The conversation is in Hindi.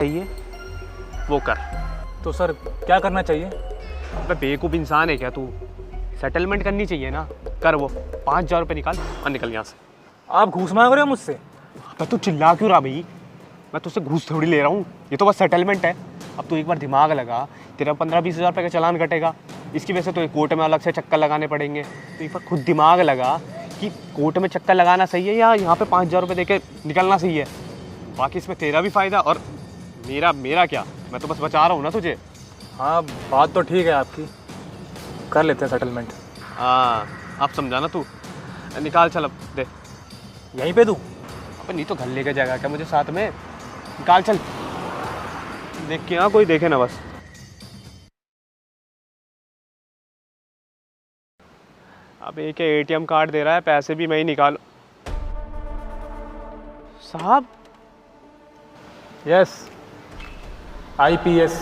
चाहिए वो कर। तो सर क्या करना चाहिए? अबे बेवकूफ़ इंसान है क्या तू? सेटलमेंट करनी चाहिए ना, कर वो 5,000 रुपये निकाल और निकल यहाँ से। आप घूस मांग रहे हो मुझसे? अबे तू चिल्ला क्यों रहा भाई? मैं तुझसे घूस थोड़ी ले रहा हूँ, ये तो बस सेटलमेंट है। अब तू एक बार दिमाग लगा, तेरा 15-20 हज़ार रुपये का चालान कटेगा, इसकी वजह से तो कोर्ट में अलग से चक्कर लगाने पड़ेंगे। तो एक बार खुद दिमाग लगा कि कोर्ट में चक्कर लगाना सही है या यहाँ पे 5,000 रुपये दे के निकलना सही है। बाकी इसमें तेरा भी फ़ायदा और मेरा क्या, मैं तो बस बचा रहा हूँ ना तुझे। हाँ बात तो ठीक है आपकी, कर लेते हैं सेटलमेंट। हाँ अब समझा ना तू। निकाल चल अब दे। यहीं पे दूँ? अपन नहीं तो घर लेके जाएगा क्या मुझे साथ में? निकाल चल, देख के यहाँ कोई देखे ना बस। अब एक एटीएम कार्ड दे रहा है, पैसे भी मैं ही निकाल। साहब यस, IPS